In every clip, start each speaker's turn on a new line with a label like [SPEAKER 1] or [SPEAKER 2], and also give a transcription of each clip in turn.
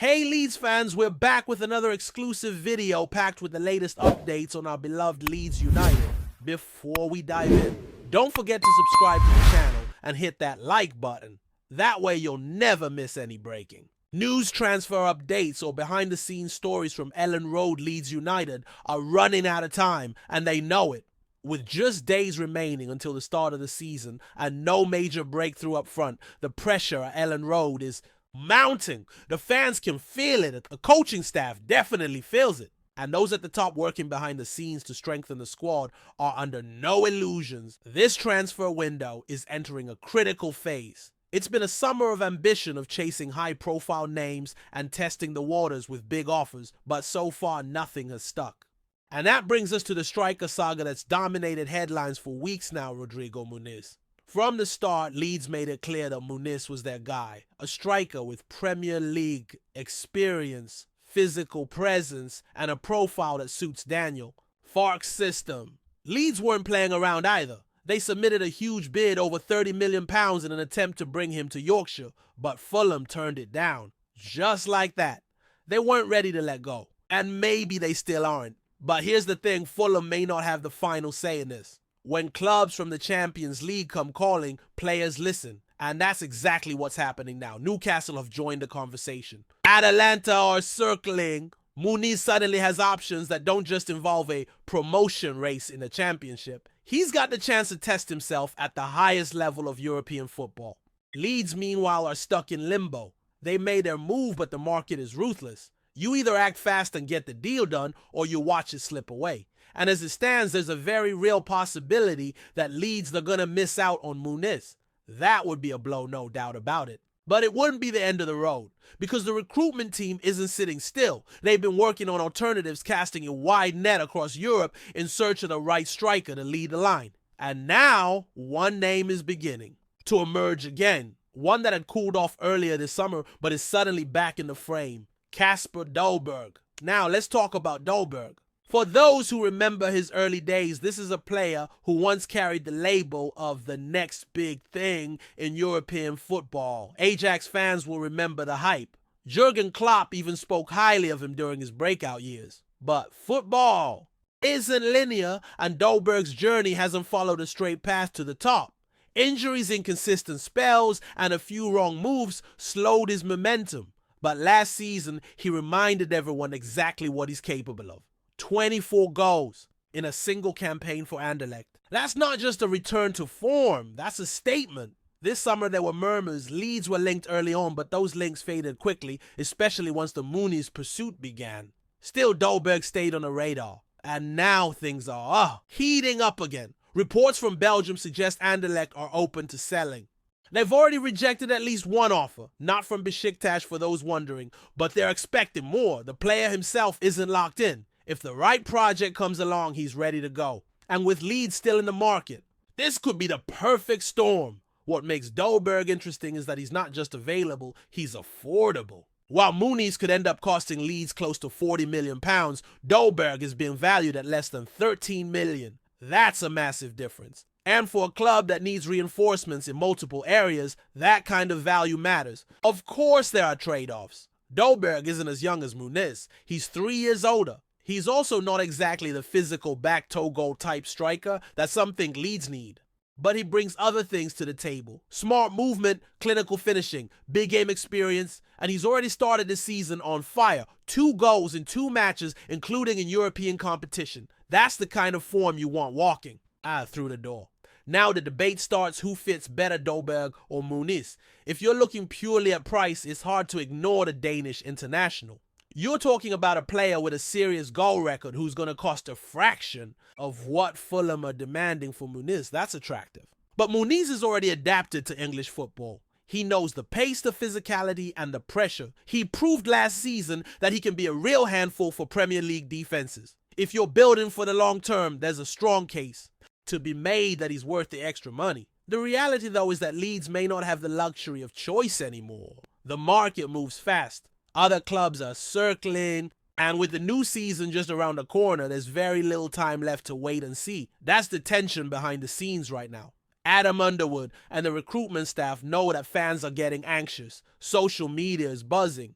[SPEAKER 1] Hey Leeds fans, we're back with another exclusive video packed with the latest updates on our beloved Leeds United. Before we dive in, don't forget to subscribe to the channel and hit that like button. That way you'll never miss any breaking. News transfer updates or behind the scenes stories from Elland Road Leeds United are running out of time, and they know it. With just days remaining until the start of the season and no major breakthrough up front, the pressure at Elland Road is mounting. The fans can feel it. The coaching staff definitely feels it. And those at the top working behind the scenes to strengthen the squad are under no illusions. This transfer window is entering a critical phase. It's been a summer of ambition of chasing high-profile names and testing the waters with big offers, but so far nothing has stuck. And that brings us to the striker saga that's dominated headlines for weeks now, Rodrigo Muniz. From the start, Leeds made it clear that Muniz was their guy, a striker with Premier League experience, physical presence, and a profile that suits Daniel. Fark's system. Leeds weren't playing around either. They submitted a huge bid over £30 million in an attempt to bring him to Yorkshire, but Fulham turned it down. Just like that. They weren't ready to let go, and maybe they still aren't. But here's the thing, Fulham may not have the final say in this. When clubs from the Champions League come calling, players listen. And that's exactly what's happening now. Newcastle have joined the conversation. Atalanta are circling. Muniz suddenly has options that don't just involve a promotion race in the Championship. He's got the chance to test himself at the highest level of European football. Leeds, meanwhile, are stuck in limbo. They made their move, but the market is ruthless. You either act fast and get the deal done, or you watch it slip away. And as it stands, there's a very real possibility that Leeds are going to miss out on Muniz. That would be a blow, no doubt about it. But it wouldn't be the end of the road, because the recruitment team isn't sitting still. They've been working on alternatives, casting a wide net across Europe in search of the right striker to lead the line. And now, one name is beginning to emerge again. One that had cooled off earlier this summer, but is suddenly back in the frame. Kasper Dolberg. Now, let's talk about Dolberg. For those who remember his early days, this is a player who once carried the label of the next big thing in European football. Ajax fans will remember the hype. Jurgen Klopp even spoke highly of him during his breakout years. But football isn't linear, and Dolberg's journey hasn't followed a straight path to the top. Injuries, inconsistent spells, and a few wrong moves slowed his momentum. But last season, he reminded everyone exactly what he's capable of. 24 goals in a single campaign for Anderlecht. That's not just a return to form, that's a statement. This summer there were murmurs. Leeds were linked early on, but those links faded quickly, especially once the Muniz pursuit began. Still, Dolberg stayed on the radar, and now things are heating up again. Reports from Belgium suggest Anderlecht are open to selling. They've already rejected at least one offer, not from Besiktas for those wondering, but they're expecting more. The player himself isn't locked in. If the right project comes along, he's ready to go. And with Leeds still in the market, this could be the perfect storm. What makes Dolberg interesting is that he's not just available, he's affordable. While Muniz could end up costing Leeds close to £40 million, Dolberg is being valued at less than $13 million. That's a massive difference. And for a club that needs reinforcements in multiple areas, that kind of value matters. Of course there are trade-offs. Dolberg isn't as young as Muniz. He's 3 years older. He's also not exactly the physical back-toe goal type striker that some think Leeds need. But he brings other things to the table. Smart movement, clinical finishing, big game experience, and he's already started this season on fire. 2 goals in 2 matches, including in European competition. That's the kind of form you want walking through the door. Now the debate starts, who fits better, Dolberg or Muniz? If you're looking purely at price, it's hard to ignore the Danish international. You're talking about a player with a serious goal record who's going to cost a fraction of what Fulham are demanding for Muniz. That's attractive. But Muniz is already adapted to English football. He knows the pace, the physicality, and the pressure. He proved last season that he can be a real handful for Premier League defenses. If you're building for the long term, there's a strong case to be made that he's worth the extra money. The reality, though, is that Leeds may not have the luxury of choice anymore. The market moves fast. Other clubs are circling, and with the new season just around the corner, there's very little time left to wait and see. That's the tension behind the scenes right now. Adam Underwood and the recruitment staff know that fans are getting anxious. Social media is buzzing.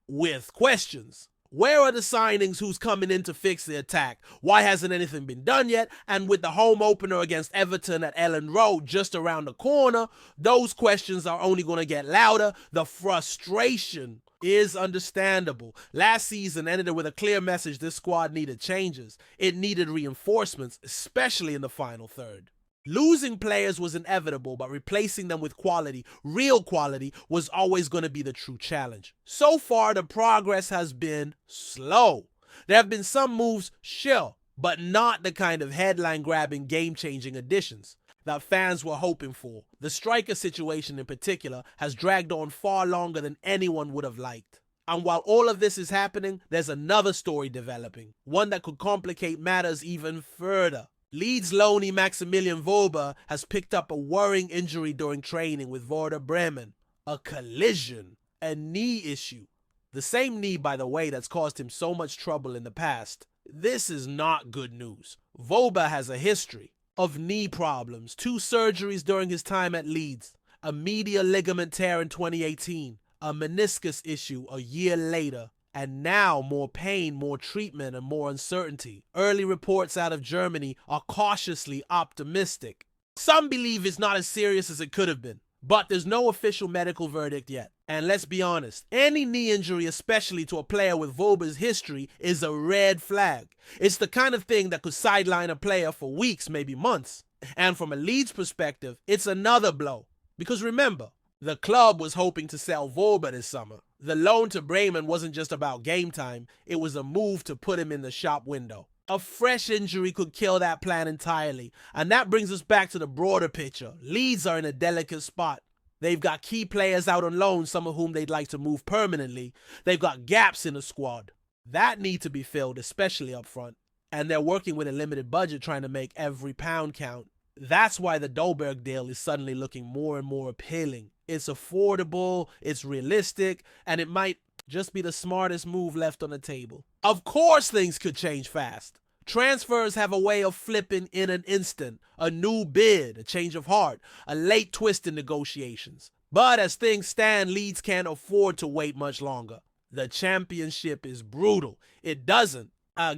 [SPEAKER 1] with questions. Where are the signings? Who's coming in to fix the attack? Why hasn't anything been done yet? And with the home opener against Everton at Elland Road just around the corner, those questions are only going to get louder. The frustration is understandable. Last season ended with a clear message: this squad needed changes. It needed reinforcements, especially in the final third. Losing players was inevitable, but replacing them with quality, real quality, was always going to be the true challenge. So far, the progress has been slow. There have been some moves, sure, but not the kind of headline-grabbing, game-changing additions that fans were hoping for. The striker situation in particular has dragged on far longer than anyone would have liked. And while all of this is happening, there's another story developing, one that could complicate matters even further. Leeds loanee Maximilian Wöber has picked up a worrying injury during training with Werder Bremen. A collision, a knee issue. The same knee, by the way, that's caused him so much trouble in the past. This is not good news. Wöber has a history of knee problems, 2 surgeries during his time at Leeds, a medial ligament tear in 2018, a meniscus issue a year later, and now more pain, more treatment, and more uncertainty. Early reports out of Germany are cautiously optimistic. Some believe it's not as serious as it could have been, but there's no official medical verdict yet. And let's be honest, any knee injury, especially to a player with Wöber's history, is a red flag. It's the kind of thing that could sideline a player for weeks, maybe months. And from a Leeds perspective, it's another blow. Because remember, the club was hoping to sell Wöber this summer. The loan to Bremen wasn't just about game time, it was a move to put him in the shop window. A fresh injury could kill that plan entirely, and that brings us back to the broader picture. Leeds are in a delicate spot. They've got key players out on loan, some of whom they'd like to move permanently. They've got gaps in the squad that need to be filled, especially up front. And they're working with a limited budget trying to make every pound count. That's why the Dolberg deal is suddenly looking more and more appealing. It's affordable, it's realistic, and it might just be the smartest move left on the table. Of course things could change fast. Transfers have a way of flipping in an instant. A new bid, a change of heart, a late twist in negotiations. But as things stand, Leeds can't afford to wait much longer. The championship is brutal. It doesn't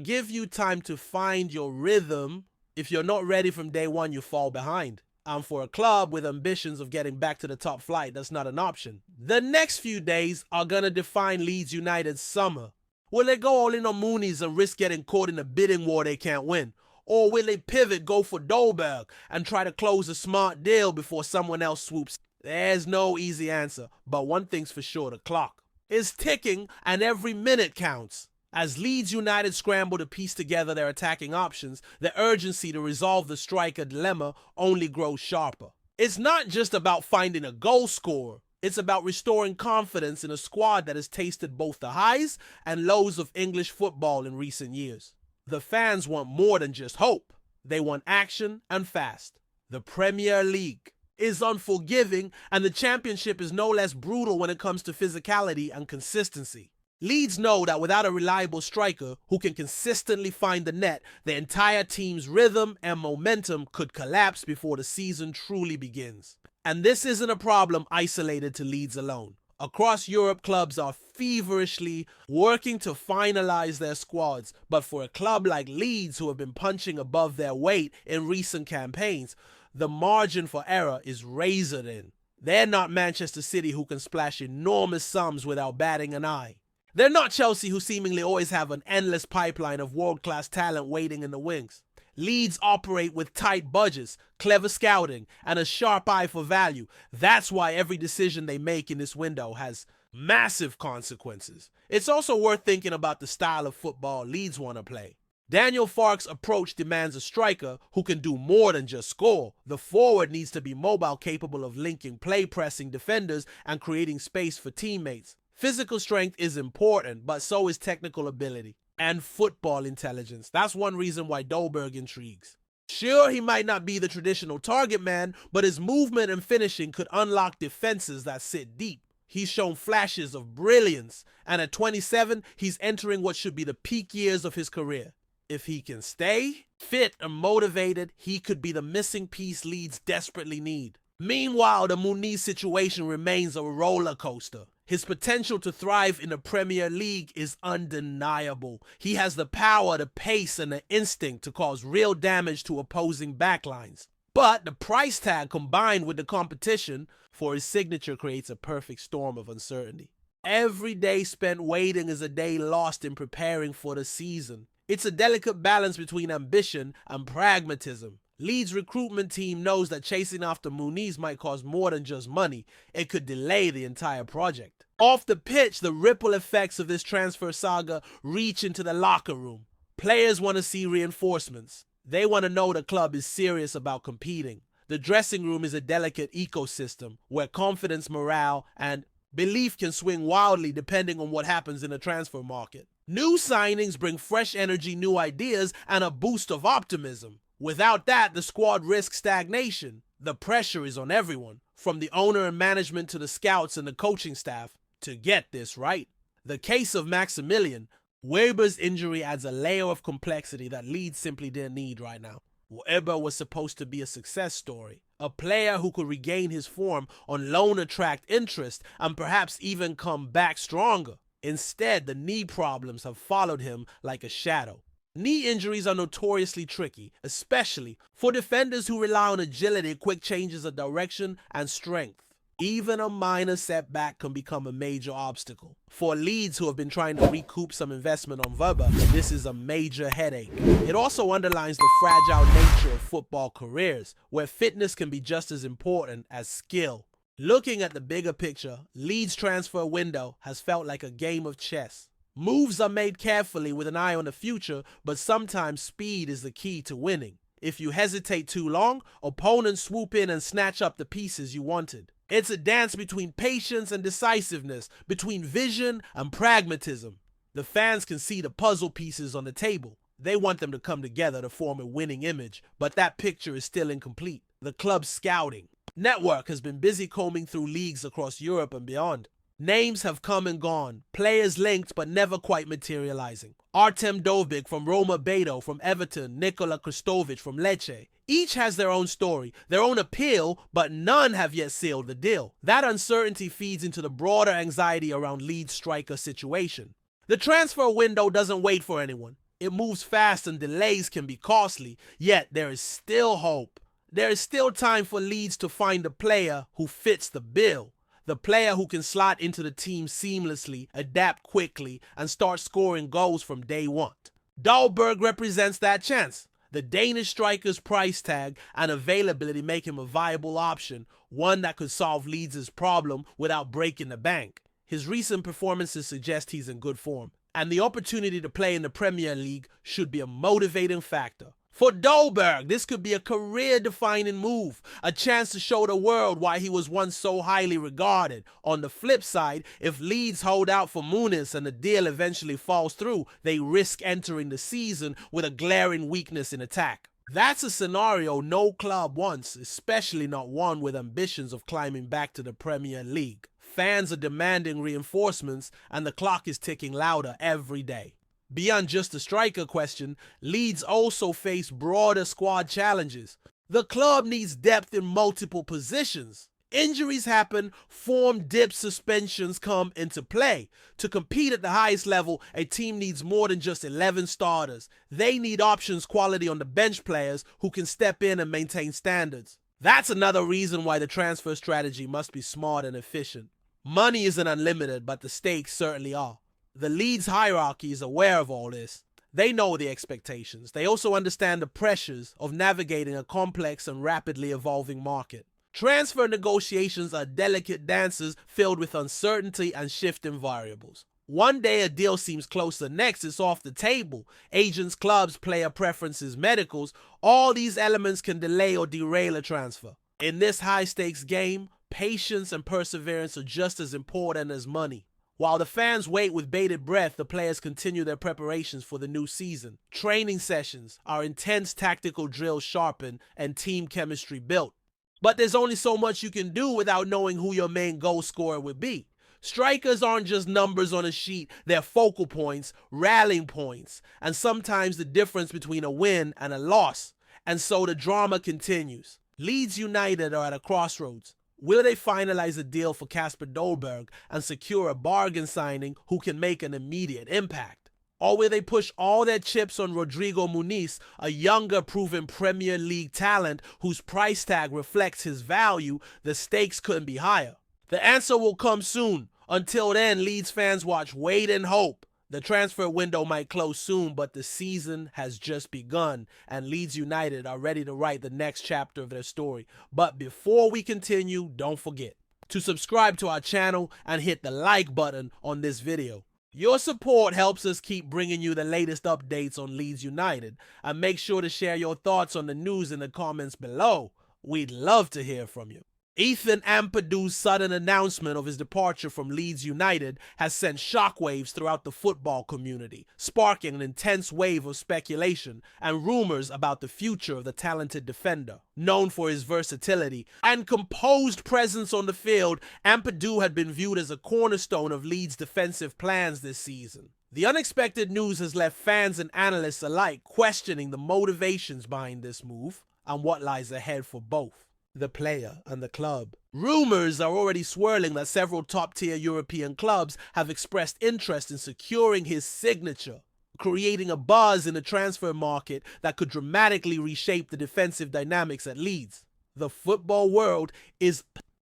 [SPEAKER 1] give you time to find your rhythm. If you're not ready from day one, you fall behind. And for a club with ambitions of getting back to the top flight, that's not an option. The next few days are going to define Leeds United's summer. Will they go all in on Mooney's and risk getting caught in a bidding war they can't win? Or will they pivot, go for Dolberg, and try to close a smart deal before someone else swoops? There's no easy answer, but one thing's for sure, the clock is ticking and every minute counts. As Leeds United scramble to piece together their attacking options, the urgency to resolve the striker dilemma only grows sharper. It's not just about finding a goal scorer. It's about restoring confidence in a squad that has tasted both the highs and lows of English football in recent years. The fans want more than just hope. They want action and fast. The Premier League is unforgiving, and the Championship is no less brutal when it comes to physicality and consistency. Leeds know that without a reliable striker who can consistently find the net, the entire team's rhythm and momentum could collapse before the season truly begins. And this isn't a problem isolated to Leeds alone. Across Europe, clubs are feverishly working to finalize their squads, but for a club like Leeds, who have been punching above their weight in recent campaigns, the margin for error is razor thin. They're not Manchester City, who can splash enormous sums without batting an eye. They're not Chelsea, who seemingly always have an endless pipeline of world-class talent waiting in the wings. Leeds operate with tight budgets, clever scouting, and a sharp eye for value. That's why every decision they make in this window has massive consequences. It's also worth thinking about the style of football Leeds want to play. Daniel Farke's approach demands a striker who can do more than just score. The forward needs to be mobile, capable of linking play, pressing defenders, and creating space for teammates. Physical strength is important, but so is technical ability and football intelligence. That's one reason why Dolberg intrigues. Sure, he might not be the traditional target man, but his movement and finishing could unlock defenses that sit deep. He's shown flashes of brilliance, and at 27, he's entering what should be the peak years of his career. If he can stay fit and motivated, he could be the missing piece Leeds desperately need. Meanwhile, the Muniz situation remains a roller coaster. His potential to thrive in the Premier League is undeniable. He has the power, the pace, and the instinct to cause real damage to opposing backlines. But the price tag combined with the competition for his signature creates a perfect storm of uncertainty. Every day spent waiting is a day lost in preparing for the season. It's a delicate balance between ambition and pragmatism. Leeds' recruitment team knows that chasing after Muniz might cost more than just money. It could delay the entire project. Off the pitch, the ripple effects of this transfer saga reach into the locker room. Players want to see reinforcements. They want to know the club is serious about competing. The dressing room is a delicate ecosystem where confidence, morale, and belief can swing wildly depending on what happens in the transfer market. New signings bring fresh energy, new ideas, and a boost of optimism. Without that, the squad risks stagnation. The pressure is on everyone, from the owner and management to the scouts and the coaching staff, to get this right. The case of Maximilian, Weber's injury adds a layer of complexity that Leeds simply didn't need right now. Weber was supposed to be a success story, a player who could regain his form on loan, attract interest, and perhaps even come back stronger. Instead, the knee problems have followed him like a shadow. Knee injuries are notoriously tricky, especially for defenders who rely on agility, quick changes of direction, and strength. Even a minor setback can become a major obstacle. For Leeds, who have been trying to recoup some investment on Weber, this is a major headache. It also underlines the fragile nature of football careers, where fitness can be just as important as skill. Looking at the bigger picture, Leeds' transfer window has felt like a game of chess. Moves are made carefully with an eye on the future, but sometimes speed is the key to winning. If you hesitate too long, opponents swoop in and snatch up the pieces you wanted. It's a dance between patience and decisiveness, between vision and pragmatism. The fans can see the puzzle pieces on the table. They want them to come together to form a winning image, but that picture is still incomplete. The club's scouting network has been busy combing through leagues across Europe and beyond. Names have come and gone, players linked but never quite materializing. Artem Dovbyk from Roma Beto from Everton, Nikola Kristovic from Lecce. Each has their own story, their own appeal, but none have yet sealed the deal. That uncertainty feeds into the broader anxiety around Leeds' striker situation. The transfer window doesn't wait for anyone. It moves fast and delays can be costly, yet there is still hope. There is still time for Leeds to find a player who fits the bill. The player who can slot into the team seamlessly, adapt quickly, and start scoring goals from day one. Dahlberg represents that chance. The Danish striker's price tag and availability make him a viable option, one that could solve Leeds' problem without breaking the bank. His recent performances suggest he's in good form, and the opportunity to play in the Premier League should be a motivating factor. For Dahlberg, this could be a career-defining move, a chance to show the world why he was once so highly regarded. On the flip side, if Leeds hold out for Muniz and the deal eventually falls through, they risk entering the season with a glaring weakness in attack. That's a scenario no club wants, especially not one with ambitions of climbing back to the Premier League. Fans are demanding reinforcements, and the clock is ticking louder every day. Beyond just the striker question, Leeds also face broader squad challenges. The club needs depth in multiple positions. Injuries happen, form dips, suspensions come into play. To compete at the highest level, a team needs more than just 11 starters. They need options quality on the bench players who can step in and maintain standards. That's another reason why the transfer strategy must be smart and efficient. Money isn't unlimited, but the stakes certainly are. The Leeds hierarchy is aware of all this. They know the expectations. They also understand the pressures of navigating a complex and rapidly evolving market. Transfer negotiations are delicate dances filled with uncertainty and shifting variables. One day a deal seems close, the next it's off the table. Agents, clubs, player preferences, medicals, all these elements can delay or derail a transfer. In this high-stakes game, patience and perseverance are just as important as money. While the fans wait with bated breath, the players continue their preparations for the new season. Training sessions are intense tactical drills sharpened and team chemistry built. But there's only so much you can do without knowing who your main goal scorer would be. Strikers aren't just numbers on a sheet, they're focal points, rallying points, and sometimes the difference between a win and a loss. And so the drama continues. Leeds United are at a crossroads. Will they finalize a deal for Kasper Dolberg and secure a bargain signing who can make an immediate impact? Or will they push all their chips on Rodrigo Muniz, a younger proven Premier League talent whose price tag reflects his value? The stakes couldn't be higher. The answer will come soon. Until then, Leeds fans wait and hope. The transfer window might close soon, but the season has just begun, and Leeds United are ready to write the next chapter of their story. But before we continue, don't forget to subscribe to our channel and hit the like button on this video. Your support helps us keep bringing you the latest updates on Leeds United, and make sure to share your thoughts on the news in the comments below. We'd love to hear from you. Ethan AMPADU'S sudden announcement of his departure from Leeds United has sent shockwaves throughout the football community, sparking an intense wave of speculation and rumors about the future of the talented defender. Known for his versatility and composed presence on the field, AMPADU had been viewed as a cornerstone of Leeds' defensive plans this season. The unexpected news has left fans and analysts alike questioning the motivations behind this move and what lies ahead for both the player and the club. Rumors are already swirling that several top-tier European clubs have expressed interest in securing his signature, creating a buzz in the transfer market that could dramatically reshape the defensive dynamics at Leeds. The football world is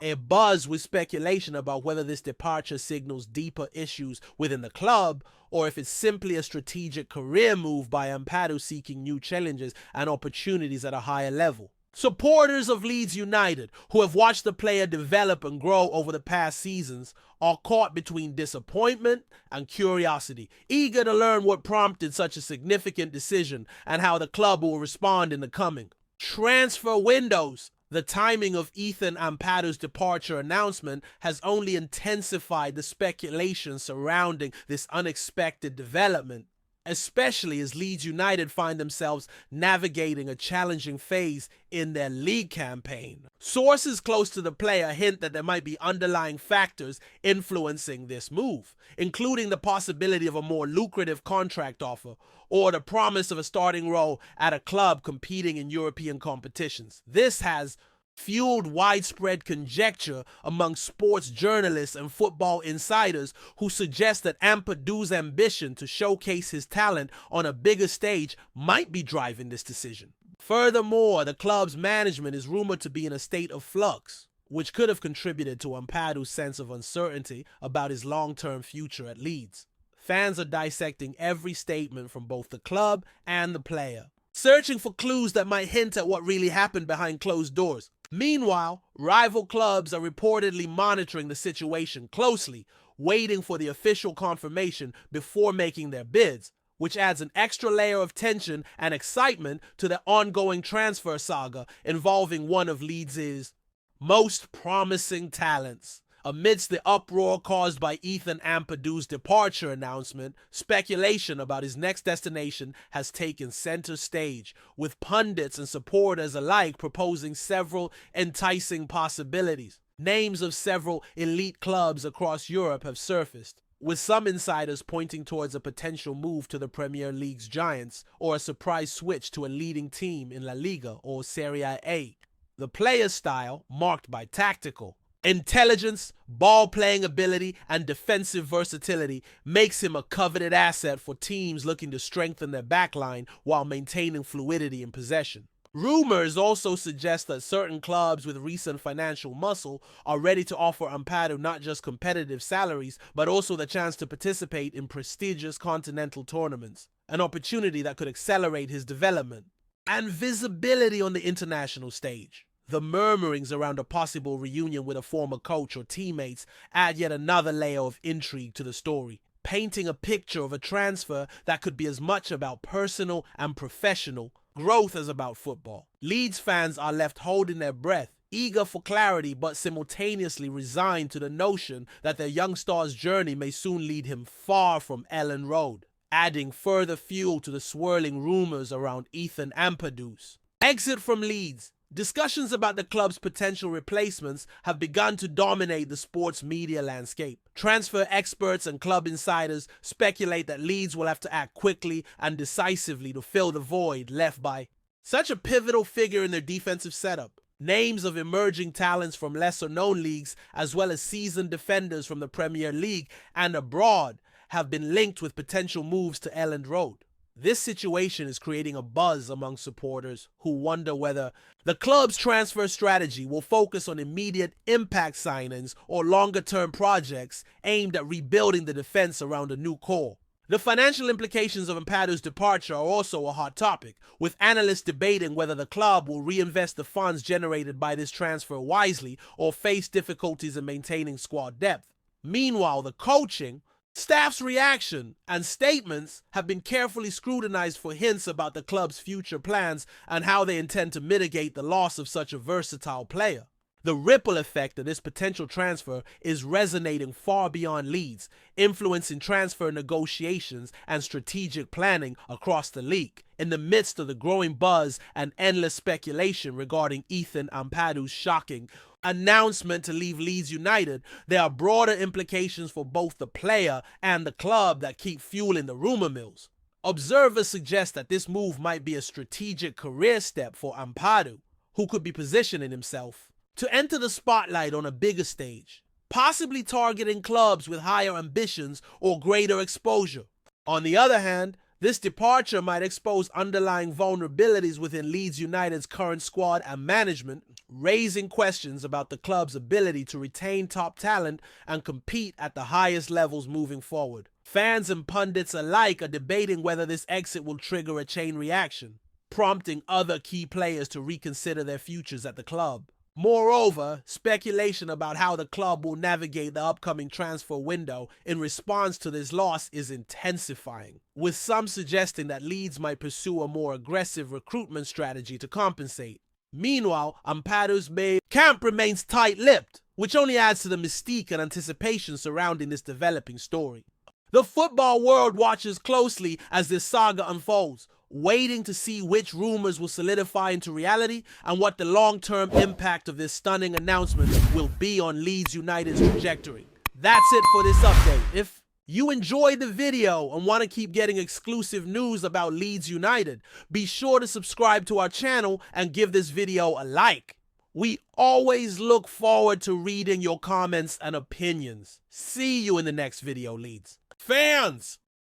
[SPEAKER 1] abuzz with speculation about whether this departure signals deeper issues within the club, or if it's simply a strategic career move by AMPADU seeking new challenges and opportunities at a higher level. Supporters of Leeds United, who have watched the player develop and grow over the past seasons, are caught between disappointment and curiosity, eager to learn what prompted such a significant decision and how the club will respond in the coming transfer windows. The timing of Ethan AMPADU'S departure announcement has only intensified the speculation surrounding this unexpected development, especially as Leeds United find themselves navigating a challenging phase in their league campaign. Sources close to the player hint that there might be underlying factors influencing this move, including the possibility of a more lucrative contract offer or the promise of a starting role at a club competing in European competitions. This has fueled widespread conjecture among sports journalists and football insiders who suggest that AMPADU'S ambition to showcase his talent on a bigger stage might be driving this decision. Furthermore, the club's management is rumored to be in a state of flux, which could have contributed to AMPADU'S sense of uncertainty about his long-term future at Leeds. Fans are dissecting every statement from both the club and the player, searching for clues that might hint at what really happened behind closed doors. Meanwhile, rival clubs are reportedly monitoring the situation closely, waiting for the official confirmation before making their bids, which adds an extra layer of tension and excitement to the ongoing transfer saga involving one of Leeds' most promising talents. Amidst the uproar caused by Ethan AMPADU'S departure announcement, speculation about his next destination has taken center stage, with pundits and supporters alike proposing several enticing possibilities. Names of several elite clubs across Europe have surfaced, with some insiders pointing towards a potential move to the Premier League's giants or a surprise switch to a leading team in La Liga or Serie A. The player's style, marked by tactical intelligence, ball-playing ability, and defensive versatility, makes him a coveted asset for teams looking to strengthen their backline while maintaining fluidity in possession. Rumors also suggest that certain clubs with recent financial muscle are ready to offer AMPADU not just competitive salaries, but also the chance to participate in prestigious continental tournaments, an opportunity that could accelerate his development and visibility on the international stage. The murmurings around a possible reunion with a former coach or teammates add yet another layer of intrigue to the story, painting a picture of a transfer that could be as much about personal and professional growth as about football. Leeds fans are left holding their breath, eager for clarity but simultaneously resigned to the notion that their young star's journey may soon lead him far from Elland Road, adding further fuel to the swirling rumors around Ethan AMPADU'S exit from Leeds. Discussions about the club's potential replacements have begun to dominate the sports media landscape. Transfer experts and club insiders speculate that Leeds will have to act quickly and decisively to fill the void left by such a pivotal figure in their defensive setup. Names of emerging talents from lesser-known leagues, as well as seasoned defenders from the Premier League and abroad, have been linked with potential moves to Elland Road. This situation is creating a buzz among supporters who wonder whether the club's transfer strategy will focus on immediate impact signings or longer-term projects aimed at rebuilding the defense around a new core. The financial implications of AMPADU'S departure are also a hot topic, with analysts debating whether the club will reinvest the funds generated by this transfer wisely or face difficulties in maintaining squad depth. Meanwhile, the coaching, staff's reaction, and statements have been carefully scrutinized for hints about the club's future plans and how they intend to mitigate the loss of such a versatile player. The ripple effect of this potential transfer is resonating far beyond Leeds, influencing transfer negotiations and strategic planning across the league. In the midst of the growing buzz and endless speculation regarding Ethan AMPADU'S shocking announcement to leave Leeds United, there are broader implications for both the player and the club that keep fueling the rumor mills. Observers suggest that this move might be a strategic career step for AMPADU, who could be positioning himself to enter the spotlight on a bigger stage, possibly targeting clubs with higher ambitions or greater exposure. On the other hand, this departure might expose underlying vulnerabilities within Leeds United's current squad and management, raising questions about the club's ability to retain top talent and compete at the highest levels moving forward. Fans and pundits alike are debating whether this exit will trigger a chain reaction, prompting other key players to reconsider their futures at the club. Moreover, speculation about how the club will navigate the upcoming transfer window in response to this loss is intensifying, with some suggesting that Leeds might pursue a more aggressive recruitment strategy to compensate. Meanwhile, AMPADU'S camp remains tight-lipped, which only adds to the mystique and anticipation surrounding this developing story. The football world watches closely as this saga unfolds, waiting to see which rumors will solidify into reality and what the long-term impact of this stunning announcement will be on Leeds United's trajectory. That's it for this update. If you enjoyed the video and want to keep getting exclusive news about Leeds United, be sure to subscribe to our channel and give this video a like. We always look forward to reading your comments and opinions. See you in the next video, Leeds fans!